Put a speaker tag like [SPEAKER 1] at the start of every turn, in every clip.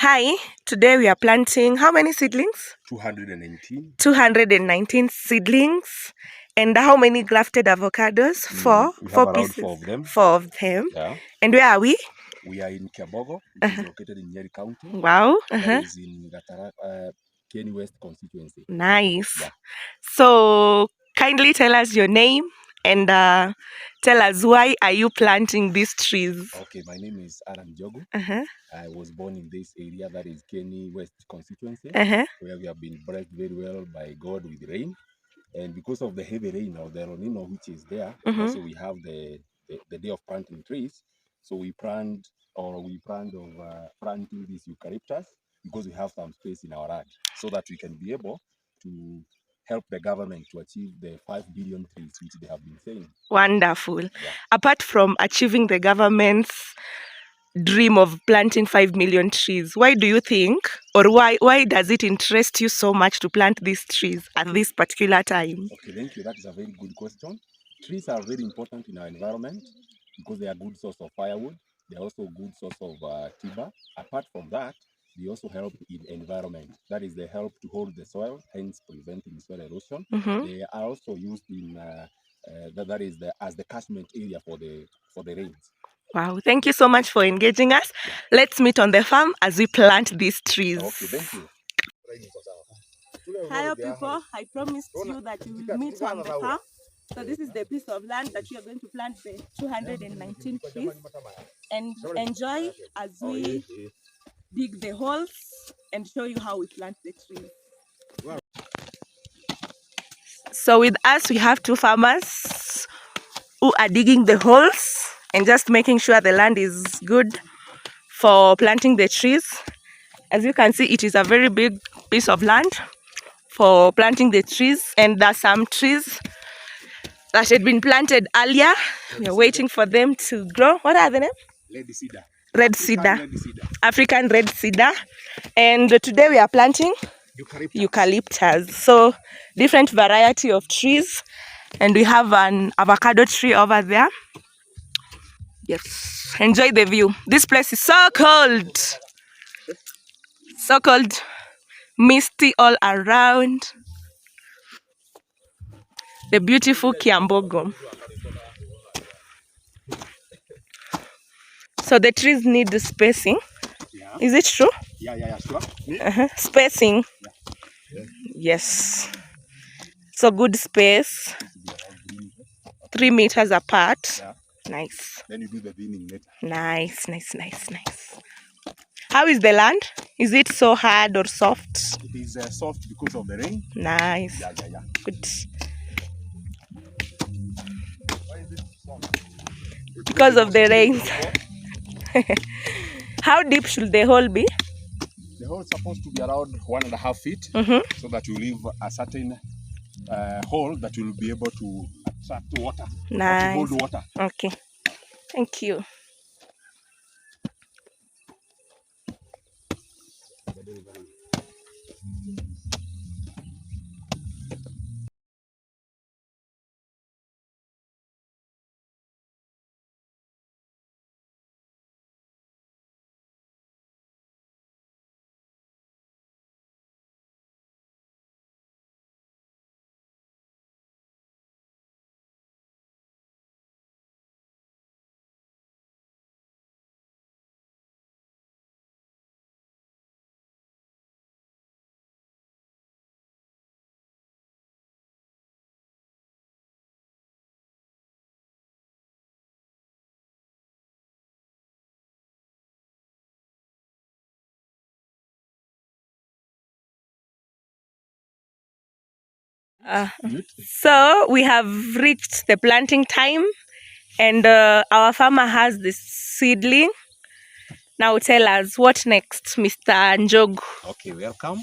[SPEAKER 1] Hi, today we are planting how many seedlings?
[SPEAKER 2] 219.
[SPEAKER 1] 219 seedlings. And how many grafted avocados? Four.
[SPEAKER 2] We have
[SPEAKER 1] Four
[SPEAKER 2] around
[SPEAKER 1] pieces.
[SPEAKER 2] 4 of them.
[SPEAKER 1] 4 of them.
[SPEAKER 2] Yeah.
[SPEAKER 1] And where are we?
[SPEAKER 2] We are in Kiambogo, which is located in Nyeri County.
[SPEAKER 1] Wow.
[SPEAKER 2] That is in Kieni West constituency.
[SPEAKER 1] Nice.
[SPEAKER 2] Yeah.
[SPEAKER 1] So kindly tell us your name and tell us why are you planting these trees?
[SPEAKER 2] Okay, my name is Jogu. I was born in this area, that is Kieni West constituency, where we have been blessed very well by God with rain. And because of the heavy rain or the El Nino which is there, also we have the day of planting trees. So we planned of planting these eucalyptus because we have some space in our yard, so that we can be able to help the government to achieve the 5 billion trees which they have been saying.
[SPEAKER 1] Wonderful.
[SPEAKER 2] Yeah.
[SPEAKER 1] Apart from achieving the government's dream of planting 5 million trees, why do you think, or why does it interest you so much to plant these trees at this particular time?
[SPEAKER 2] Okay, thank you. That is a very good question. Trees are very important in our environment because they are a good source of firewood. They are also a good source of timber. Apart from that, they also help in environment. That is, they help to hold the soil, hence preventing soil erosion. They are also used in as the catchment area for the rains.
[SPEAKER 1] Wow, thank you so much for engaging us. Yeah. Let's meet on the farm as we plant these trees.
[SPEAKER 2] Okay, thank you.
[SPEAKER 1] Hello people, I promised you that we will meet on the farm. So this is the piece of land that we are going to plant the 219 trees, and enjoy as we dig the holes and show you how we plant the trees. Wow. So with us we have two farmers who are digging the holes and just making sure the land is good for planting the trees. As you can see, it is a very big piece of land for planting the trees, and there are some trees that had been planted earlier. We are waiting for them to grow. What are the names?
[SPEAKER 2] Red cedar.
[SPEAKER 1] Red cedar. African red cedar. And today we are planting eucalyptus. So different variety of trees. And we have an avocado tree over there. Yes, enjoy the view. This place is so cold. So cold. Misty all around. The beautiful Kiambogo. So the trees need the spacing. Yeah. Is it true?
[SPEAKER 2] Yeah, sure.
[SPEAKER 1] Spacing. Yeah. Yes. So good space. 3 meters apart. Yeah. Nice.
[SPEAKER 2] Then you do the thinning later.
[SPEAKER 1] Nice. How is the land? Is it so hard or soft?
[SPEAKER 2] It is soft because of the rain.
[SPEAKER 1] Nice.
[SPEAKER 2] Yeah.
[SPEAKER 1] Good. Why is it soft? Because of the rain. How deep should the hole be?
[SPEAKER 2] The hole is supposed to be around 1.5 feet, so that you leave a certain hole that will be able to attract water.
[SPEAKER 1] Nice.
[SPEAKER 2] To hold water.
[SPEAKER 1] Okay. Thank you. So we have reached the planting time, and our farmer has this seedling. Now tell us what next, Mr. Njogu.
[SPEAKER 2] Okay, welcome.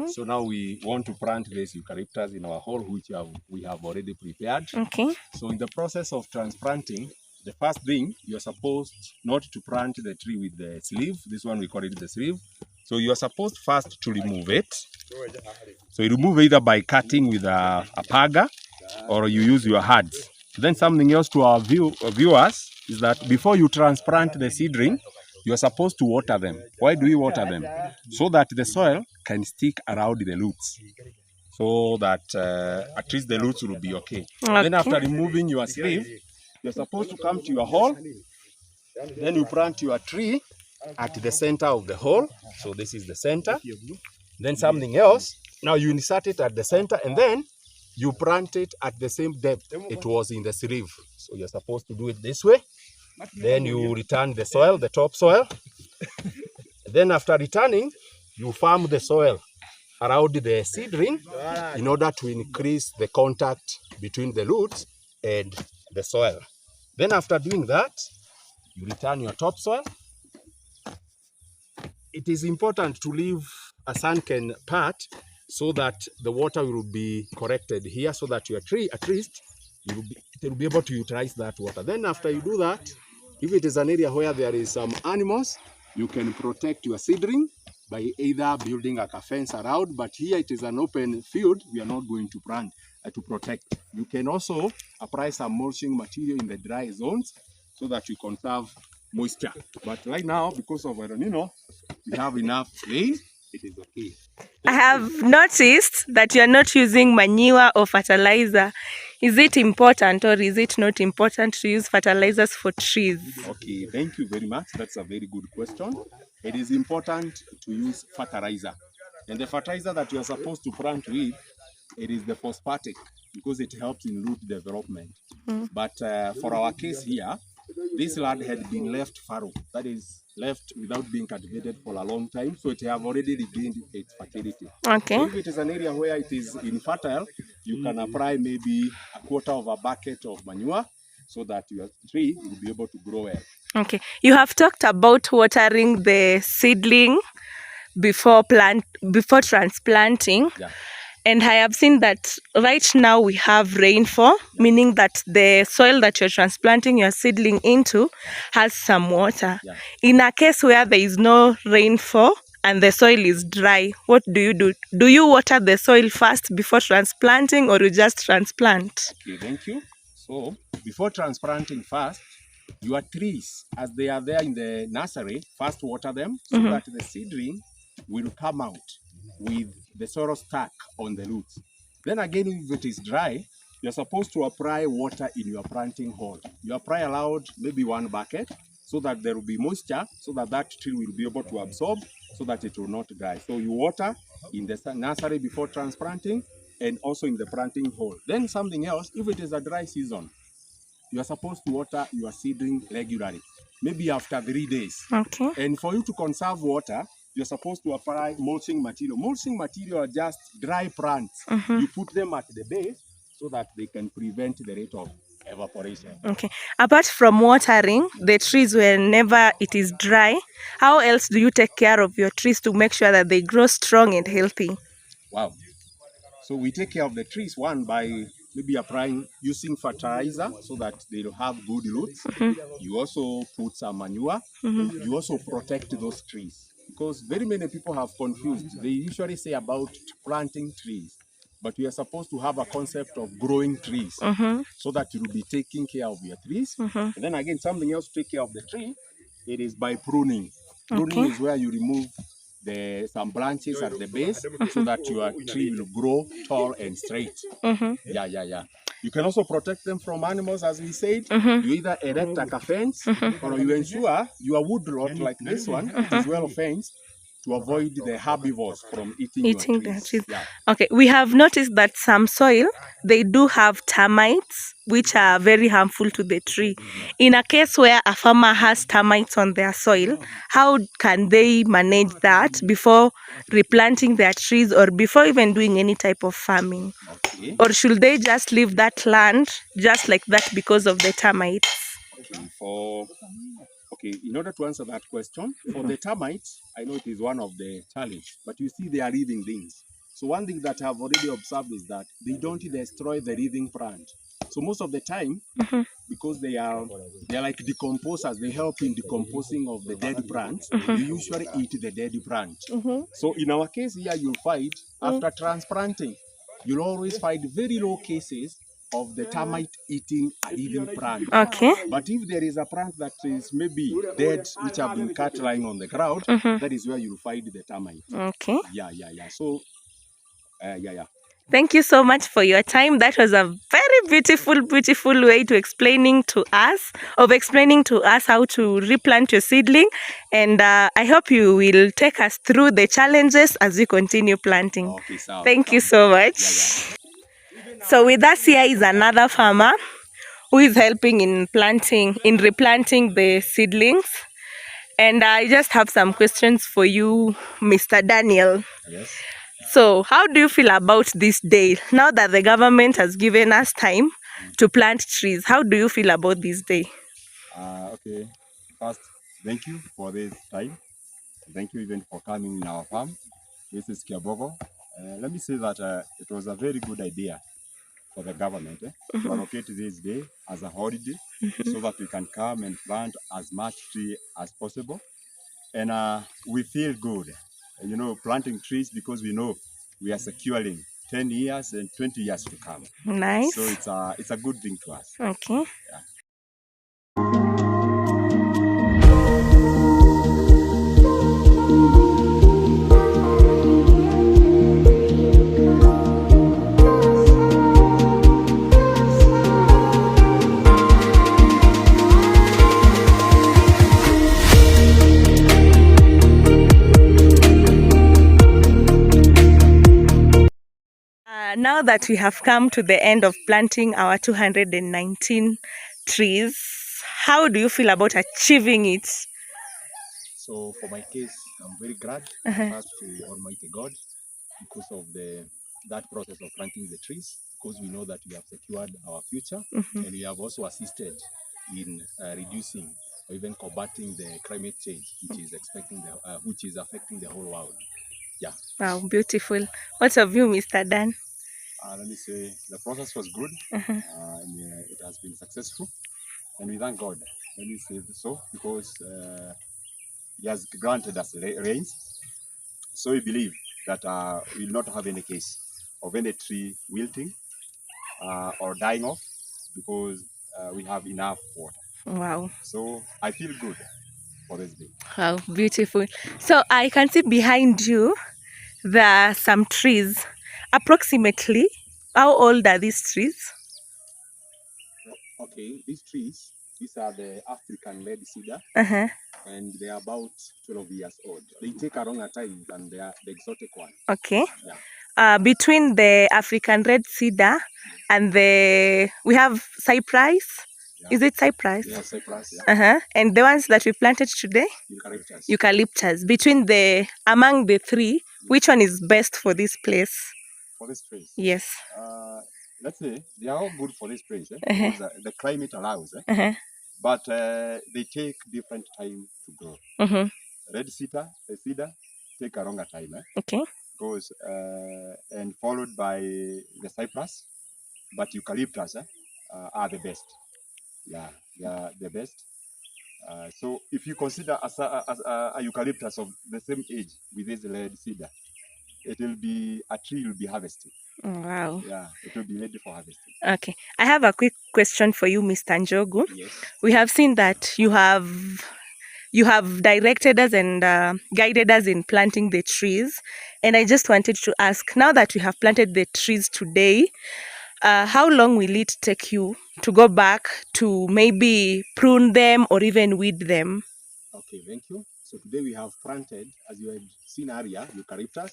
[SPEAKER 2] So now we want to plant this eucalyptus in our hole, which we have already prepared.
[SPEAKER 1] Okay.
[SPEAKER 2] So in the process of transplanting, the first thing, you're supposed not to plant the tree with the sleeve. This one we call it the sleeve. So you are supposed first to remove it. So you remove either by cutting with a paga, or you use your hands. Then something else to our viewers is that before you transplant the seedling, you are supposed to water them. Why do you water them? So that the soil can stick around the roots. So that at least the roots will be okay. Then after removing your sleeve, you're supposed to come to your hole. Then you plant your tree at the center of the hole. So this is the center. Then something else. Now you insert it at the center and then you plant it at the same depth it was in the sleeve. So you're supposed to do it this way. Then you return the soil, the top soil. Then after returning, you farm the soil around the seedling in order to increase the contact between the roots and the soil. Then after doing that, you return your topsoil. It is important to leave a sunken part so that the water will be corrected here so that your tree, at least, it will be able to utilize that water. Then after you do that, if it is an area where there is some animals, you can protect your seedling by either building a fence around, but here it is an open field, we are not going to plant to protect. You can also apply some mulching material in the dry zones so that you conserve moisture. But right now, because of El Nino, we have enough rain, it is okay.
[SPEAKER 1] I have noticed that you're not using manure or fertilizer. Is it important or is it not important to use fertilizers for trees?
[SPEAKER 2] Okay, thank you very much. That's a very good question. It is important to use fertilizer. And the fertilizer that you are supposed to plant with, it is the phosphatic because it helps in root development. But for our case here, this land had been left fallow, that is left without being cultivated for a long time, so it have already regained its fertility.
[SPEAKER 1] Okay.
[SPEAKER 2] So if it is an area where it is infertile, you can apply maybe a quarter of a bucket of manure so that your tree will be able to grow well.
[SPEAKER 1] Okay. You have talked about watering the seedling before transplanting.
[SPEAKER 2] Yeah.
[SPEAKER 1] And I have seen that right now we have rainfall, meaning that the soil that you're transplanting your seedling into has some water.
[SPEAKER 2] Yeah.
[SPEAKER 1] In a case where there is no rainfall and the soil is dry, what do you do? Do you water the soil first before transplanting or you just transplant?
[SPEAKER 2] Okay, thank you. So before transplanting first, your trees, as they are there in the nursery, first water them so that the seedling will come out with the soil stuck on the roots. Then again, if it is dry, you're supposed to apply water in your planting hole. You apply around maybe 1 bucket so that there will be moisture so that that tree will be able to absorb so that it will not dry. So you water in the nursery before transplanting and also in the planting hole. Then something else, if it is a dry season, you are supposed to water your seedling regularly, maybe after 3 days.
[SPEAKER 1] Okay.
[SPEAKER 2] And for you to conserve water, you're supposed to apply mulching material. Mulching material are just dry plants. You put them at the base so that they can prevent the rate of evaporation.
[SPEAKER 1] Okay. Apart from watering the trees whenever it is dry, how else do you take care of your trees to make sure that they grow strong and healthy?
[SPEAKER 2] Wow. So we take care of the trees, one, by maybe applying, using fertilizer so that they'll have good roots. You also put some manure. You also protect those trees. Because very many people have confused. They usually say about planting trees, but we are supposed to have a concept of growing trees so that you will be taking care of your trees. And then again, something else to take care of the tree, it is by pruning. Pruning is where you remove some branches at the base so that your tree will grow tall and straight. Yeah. You can also protect them from animals, as we said. You either erect a fence or you ensure your wood lot like this one is well fenced to avoid the herbivores from eating your trees. Yeah.
[SPEAKER 1] Okay, we have noticed that some soil, they do have termites, which are very harmful to the tree. In a case where a farmer has termites on their soil, how can they manage that before replanting their trees or before even doing any type of farming?
[SPEAKER 2] Okay.
[SPEAKER 1] Or should they just leave that land just like that because of the termites?
[SPEAKER 2] Okay, in order to answer that question, for the termites, I know it is one of the challenges, but you see they are living things. So one thing that I've already observed is that they don't destroy the living plant. So most of the time, because they are like decomposers, they help in decomposing of the dead plants. You usually eat the dead plant. So in our case here, you'll find after transplanting, you'll always find very low cases of the termite eating a living plant.
[SPEAKER 1] Okay.
[SPEAKER 2] But if there is a plant that is maybe dead, which have been cut lying on the ground, that is where you'll find the termite.
[SPEAKER 1] Okay.
[SPEAKER 2] Yeah. So, yeah.
[SPEAKER 1] Thank you so much for your time. That was a very beautiful way to explaining to us how to replant your seedling. And I hope you will take us through the challenges as we continue planting.
[SPEAKER 2] Okay, so
[SPEAKER 1] thank you so much. So with us here is another farmer who is helping in replanting the seedlings. And I just have some questions for you, Mr. Daniel.
[SPEAKER 2] Yes.
[SPEAKER 1] So, how do you feel about this day? Now that the government has given us time to plant trees, how do you feel about this day?
[SPEAKER 2] Okay. First, thank you for this time. Thank you even for coming in our farm. This is Kiambogo. Let me say that it was a very good idea for the government to allocate this day as a holiday so that we can come and plant as much tree as possible. And we feel good, planting trees because we know we are securing 10 years and 20 years to come.
[SPEAKER 1] Nice.
[SPEAKER 2] So it's a good thing to us.
[SPEAKER 1] Okay.
[SPEAKER 2] Yeah.
[SPEAKER 1] Now that we have come to the end of planting our 219 trees, how do you feel about achieving it?
[SPEAKER 2] So for my case, I'm very glad first to Almighty God because of that process of planting the trees, because we know that we have secured our future and we have also assisted in reducing or even combating the climate change, which is affecting the whole world. Yeah.
[SPEAKER 1] Wow, beautiful. What of you, Mr. Dan?
[SPEAKER 2] Let me say the process was good and it has been successful, and we thank God. Let me say so because He has granted us rains, so we believe that we will not have any case of any tree wilting or dying off because we have enough water.
[SPEAKER 1] Wow.
[SPEAKER 2] So I feel good for this day.
[SPEAKER 1] Wow, beautiful. So I can see behind you there are some trees. Approximately, how old are these trees?
[SPEAKER 2] Okay, these are the African red cedar, and they are about 12 years old. They take a longer time than the exotic one.
[SPEAKER 1] Okay.
[SPEAKER 2] Yeah.
[SPEAKER 1] Between the African red cedar and we have cypress. Yeah. Is it cypress?
[SPEAKER 2] Yeah, cypress. Yeah.
[SPEAKER 1] And the ones that we planted today?
[SPEAKER 2] Eucalyptus.
[SPEAKER 1] Eucalyptus. Among the three, which one is best for this place?
[SPEAKER 2] For this place?
[SPEAKER 1] Yes.
[SPEAKER 2] Let's say they are all good for this place because the climate allows. But they take different time to grow. Red cedar take a longer time.
[SPEAKER 1] Okay.
[SPEAKER 2] Goes and followed by the cypress, but eucalyptus are the best. Yeah, they are the best. So if you consider a eucalyptus of the same age with this red cedar, a tree will be harvested.
[SPEAKER 1] Wow.
[SPEAKER 2] Yeah, it will be ready for harvesting.
[SPEAKER 1] Okay. I have a quick question for you, Mr. Njogu.
[SPEAKER 2] Yes.
[SPEAKER 1] We have seen that you have directed us and guided us in planting the trees. And I just wanted to ask, now that you have planted the trees today, how long will it take you to go back to maybe prune them or even weed them?
[SPEAKER 2] Okay, thank you. So today we have planted, as you had seen earlier, eucalyptus.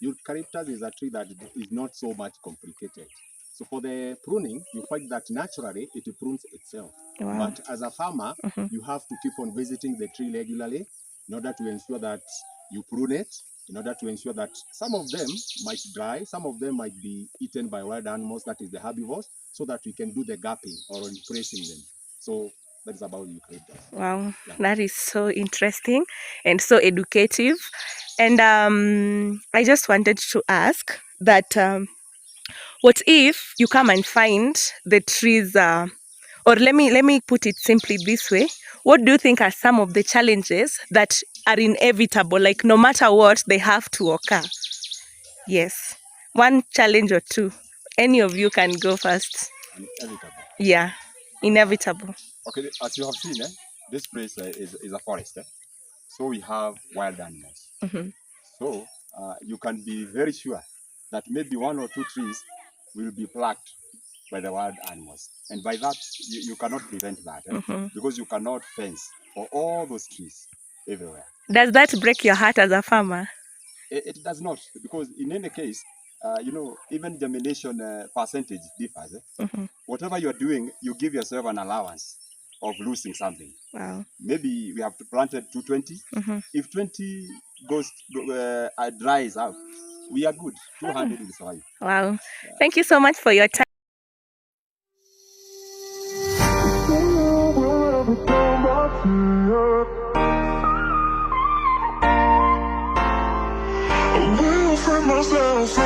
[SPEAKER 2] Eucalyptus is a tree that is not so much complicated. So for the pruning, you find that naturally it prunes itself. Wow. But as a farmer, you have to keep on visiting the tree regularly in order to ensure that you prune it, in order to ensure that some of them might dry, some of them might be eaten by wild animals, that is the herbivores, so that we can do the gapping or replacing them. So that is about eucalyptus.
[SPEAKER 1] Wow, yeah. That is so interesting and so educative. And I just wanted to ask that what if you come and find the trees, or let me put it simply this way. What do you think are some of the challenges that are inevitable, like no matter what, they have to occur? Yes, one challenge or two. Any of you can go first.
[SPEAKER 2] Inevitable.
[SPEAKER 1] Yeah, inevitable.
[SPEAKER 2] Okay, as you have seen, this place is a forest. So we have wild animals. So you can be very sure that maybe 1 or 2 trees will be plucked by the wild animals. And by that, you cannot prevent that because you cannot fence for all those trees everywhere.
[SPEAKER 1] Does that break your heart as a farmer?
[SPEAKER 2] It does not, because in any case, even germination percentage differs. Whatever you're doing, you give yourself an allowance of losing something.
[SPEAKER 1] Wow.
[SPEAKER 2] Maybe we have planted 220. If 20 dries out, we are good. 200 will survive.
[SPEAKER 1] Wow. Yeah. Thank you so much for your time. I will free myself.